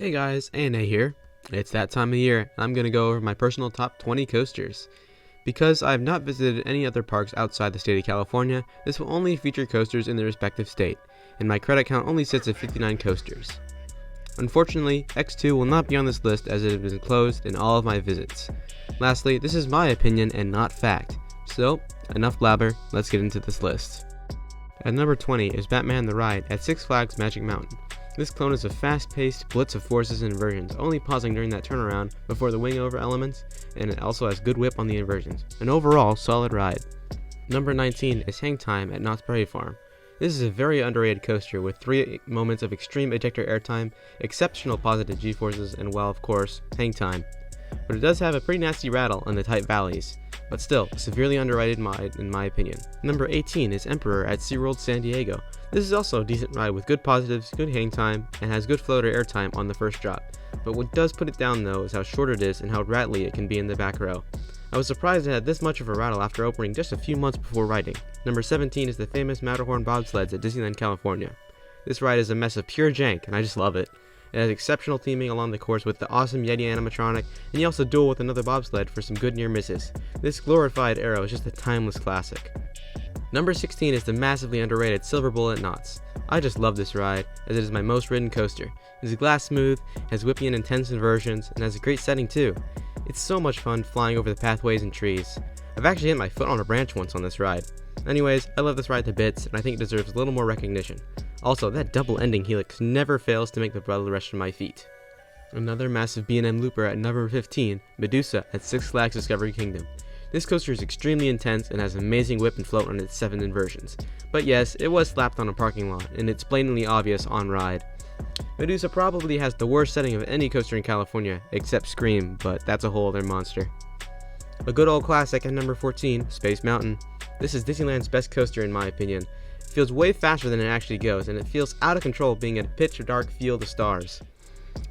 Hey guys, ANA here. It's that time of year, and I'm going to go over my personal top 20 coasters. Because I have not visited any other parks outside the state of California, this will only feature coasters in their respective state, and my credit count only sits at 59 coasters. Unfortunately, X2 will not be on this list as it has been closed in all of my visits. Lastly, this is my opinion and not fact. So, enough blabber, let's get into this list. At number 20 is Batman the Ride at Six Flags Magic Mountain. This clone is a fast-paced blitz of forces and inversions, only pausing during that turnaround before the wing-over elements, and it also has good whip on the inversions. An overall solid ride. Number 19 is Hang Time at Knott's Berry Farm. This is a very underrated coaster with 3 moments of extreme ejector airtime, exceptional positive G-forces, and well, of course, hang time. But it does have a pretty nasty rattle in the tight valleys, but still, severely underrated in my opinion. Number 18 is Emperor at SeaWorld San Diego. This is also a decent ride with good positives, good hang time, and has good floater airtime on the first drop. But what does put it down though is how short it is and how rattly it can be in the back row. I was surprised it had this much of a rattle after opening just a few months before riding. Number 17 is the famous Matterhorn bobsleds at Disneyland, California. This ride is a mess of pure jank, and I just love it. It has exceptional theming along the course with the awesome Yeti animatronic, and you also duel with another bobsled for some good near misses. This glorified arrow is just a timeless classic. Number 16 is the massively underrated Silver Bullet Knott's. I just love this ride, as it is my most ridden coaster. It is glass smooth, has whippy and intense inversions, and has a great setting too. It's so much fun flying over the pathways and trees. I've actually hit my foot on a branch once on this ride. Anyways, I love this ride to bits, and I think it deserves a little more recognition. Also, that double ending helix never fails to make the blood rush to my feet. Another massive B&M looper at number 15, Medusa at Six Flags Discovery Kingdom. This coaster is extremely intense and has amazing whip and float on its 7 inversions. But yes, it was slapped on a parking lot, and it's blatantly obvious on ride. Medusa probably has the worst setting of any coaster in California, except Scream, but that's a whole other monster. A good old classic at number 14, Space Mountain. This is Disneyland's best coaster in my opinion. It feels way faster than it actually goes, and it feels out of control being a pitch dark field of stars.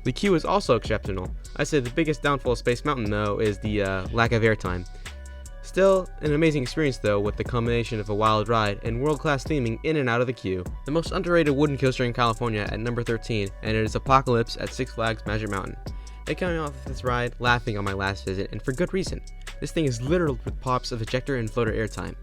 The queue is also exceptional. I'd say the biggest downfall of Space Mountain though is the lack of airtime. Still, an amazing experience though, with the combination of a wild ride and world-class theming in and out of the queue. The most underrated wooden coaster in California at number 13, and it is Apocalypse at Six Flags Magic Mountain. I came off this ride laughing on my last visit, and for good reason. This thing is littered with pops of ejector and floater airtime.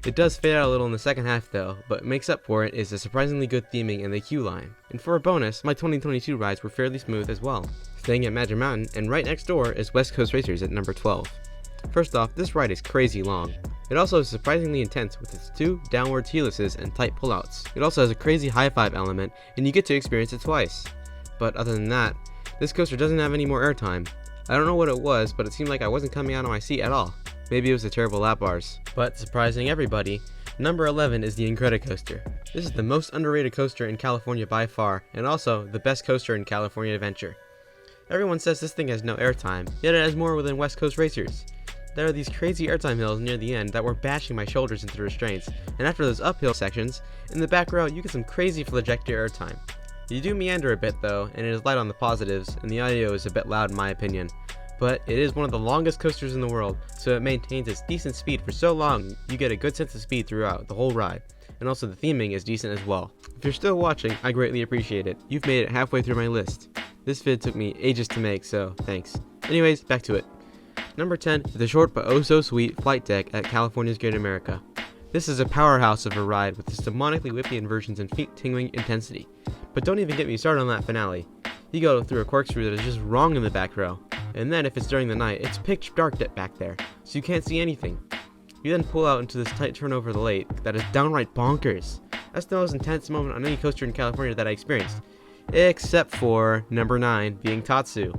It does fade out a little in the second half though, but makes up for it is a surprisingly good theming in the queue line. And for a bonus, my 2022 rides were fairly smooth as well. Staying at Magic Mountain, and right next door is West Coast Racers at number 12. First off, this ride is crazy long. It also is surprisingly intense with its 2 downward helices and tight pullouts. It also has a crazy high five element, and you get to experience it twice. But other than that, this coaster doesn't have any more airtime. I don't know what it was, but it seemed like I wasn't coming out of my seat at all. Maybe it was the terrible lap bars. But surprising everybody, number 11 is the Incredicoaster. This is the most underrated coaster in California by far, and also the best coaster in California Adventure. Everyone says this thing has no airtime, yet it has more than West Coast Racers. There are these crazy airtime hills near the end that were bashing my shoulders into the restraints, and after those uphill sections, in the back row you get some crazy flagector airtime. You do meander a bit though, and it is light on the positives, and the audio is a bit loud in my opinion. But it is one of the longest coasters in the world, so it maintains its decent speed for so long you get a good sense of speed throughout the whole ride. And also the theming is decent as well. If you're still watching, I greatly appreciate it. You've made it halfway through my list. This vid took me ages to make, so thanks. Anyways, back to it. Number 10 is the short but oh so sweet flight deck at California's Great America. This is a powerhouse of a ride with its demonically whippy inversions and feet-tingling intensity. But don't even get me started on that finale. You go through a corkscrew that is just wrong in the back row. And then if it's during the night, it's pitch dark back there, so you can't see anything. You then pull out into this tight turn over the lake that is downright bonkers. That's the most intense moment on any coaster in California that I experienced. Except for number 9 being Tatsu.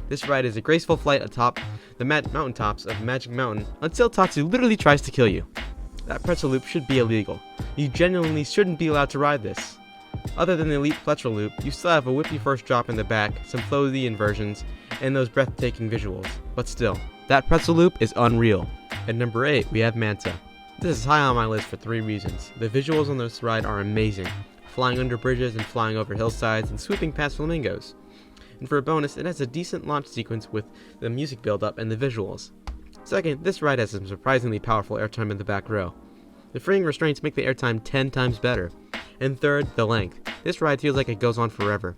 This ride is a graceful flight atop the mountaintops of Magic Mountain until Tatsu literally tries to kill you. That pretzel loop should be illegal. You genuinely shouldn't be allowed to ride this. Other than the elite pretzel loop, you still have a whippy first drop in the back, some floaty inversions, and those breathtaking visuals. But still, that pretzel loop is unreal. At number 8, we have Manta. This is high on my list for 3 reasons. The visuals on this ride are amazing, flying under bridges and flying over hillsides and swooping past flamingos. And for a bonus, it has a decent launch sequence with the music build-up and the visuals. Second, this ride has some surprisingly powerful airtime in the back row. The freeing restraints make the airtime 10 times better. And third, the length. This ride feels like it goes on forever.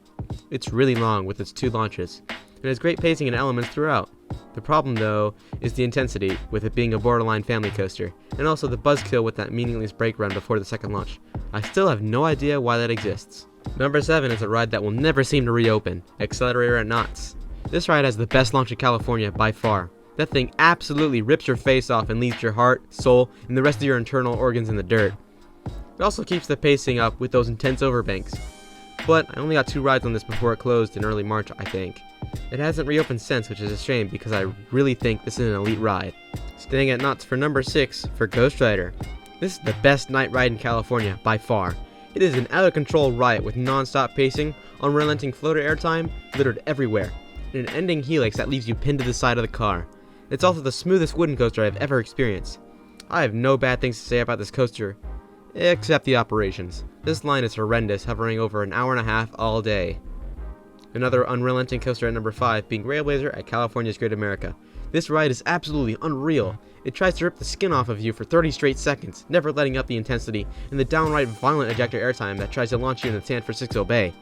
It's really long with its 2 launches. It has great pacing and elements throughout. The problem though is the intensity, with it being a borderline family coaster, and also the buzzkill with that meaningless brake run before the second launch. I still have no idea why that exists. Number 7 is a ride that will never seem to reopen, Accelerator at Knott's. This ride has the best launch in California by far. That thing absolutely rips your face off and leaves your heart, soul, and the rest of your internal organs in the dirt. It also keeps the pacing up with those intense overbanks. But I only got 2 rides on this before it closed in early March, I think. It hasn't reopened since, which is a shame because I really think this is an elite ride. Staying at Knott's for number 6 for Ghost Rider. This is the best night ride in California by far. It is an out-of-control riot with non-stop pacing, unrelenting floater airtime littered everywhere, and an ending helix that leaves you pinned to the side of the car. It's also the smoothest wooden coaster I've ever experienced. I have no bad things to say about this coaster, except the operations. This line is horrendous, hovering over an hour and a half all day. Another unrelenting coaster at number 5 being Railblazer at California's Great America. This ride is absolutely unreal. It tries to rip the skin off of you for 30 straight seconds, never letting up the intensity, and the downright violent ejector airtime that tries to launch you in the San Francisco Bay.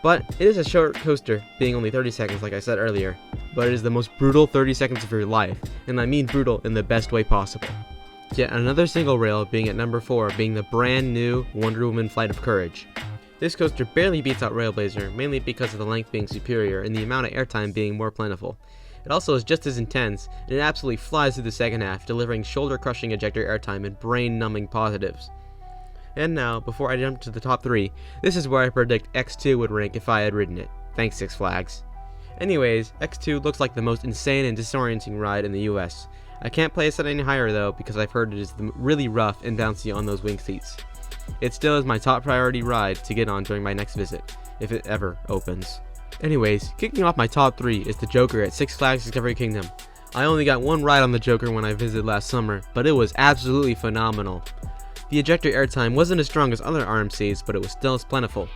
But it is a short coaster, being only 30 seconds like I said earlier, but it is the most brutal 30 seconds of your life, and I mean brutal in the best way possible. Yet another single rail being at number 4 being the brand new Wonder Woman Flight of Courage. This coaster barely beats out Railblazer, mainly because of the length being superior and the amount of airtime being more plentiful. It also is just as intense, and it absolutely flies through the second half, delivering shoulder-crushing ejector airtime and brain-numbing positives. And now, before I jump to the top 3, this is where I predict X2 would rank if I had ridden it. Thanks, Six Flags. Anyways, X2 looks like the most insane and disorienting ride in the US. I can't place it any higher though, because I've heard it is really rough and bouncy on those wing seats. It still is my top priority ride to get on during my next visit, if it ever opens. Anyways, kicking off my top 3 is the Joker at Six Flags Discovery Kingdom. I only got 1 ride on the Joker when I visited last summer, but it was absolutely phenomenal. The ejector airtime wasn't as strong as other RMCs, but it was still as plentiful.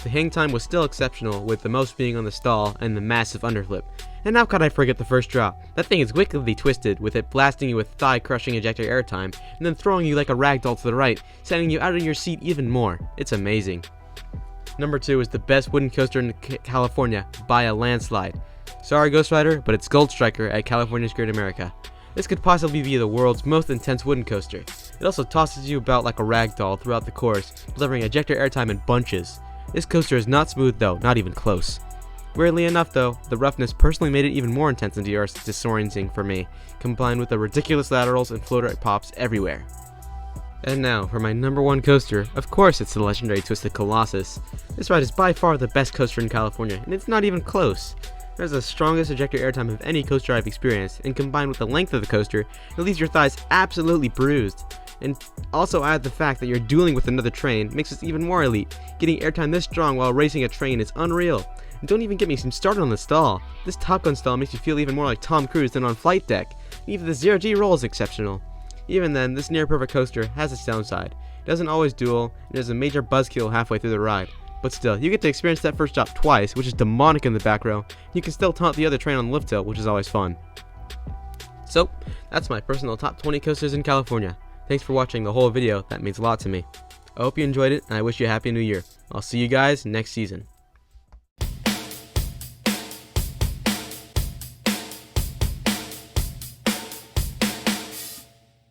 The hang time was still exceptional, with the most being on the stall and the massive underflip. And how could I forget the first drop? That thing is wickedly twisted, with it blasting you with thigh-crushing ejector airtime, and then throwing you like a ragdoll to the right, sending you out of your seat even more. It's amazing. Number 2 is the best wooden coaster in California, by a landslide. Sorry Ghost Rider, but it's Gold Striker at California's Great America. This could possibly be the world's most intense wooden coaster. It also tosses you about like a ragdoll throughout the course, delivering ejector airtime in bunches. This coaster is not smooth though, not even close. Weirdly enough though, the roughness personally made it even more intense and disorienting for me, combined with the ridiculous laterals and floater pops everywhere. And now, for my number 1 coaster, of course it's the legendary Twisted Colossus. This ride is by far the best coaster in California, and it's not even close. It has the strongest ejector airtime of any coaster I've experienced, and combined with the length of the coaster, it leaves your thighs absolutely bruised. And also add the fact that you're dueling with another train makes this even more elite. Getting airtime this strong while racing a train is unreal. And don't even get me started on the stall. This Top Gun stall makes you feel even more like Tom Cruise than on Flight Deck. Even the 0G roll is exceptional. Even then, this near-perfect coaster has its downside. It doesn't always duel, and there's a major buzzkill halfway through the ride. But still, you get to experience that first drop twice, which is demonic in the back row. You can still taunt the other train on the lift hill, which is always fun. So, that's my personal top 20 coasters in California. Thanks for watching the whole video, that means a lot to me. I hope you enjoyed it, and I wish you a happy new year. I'll see you guys next season.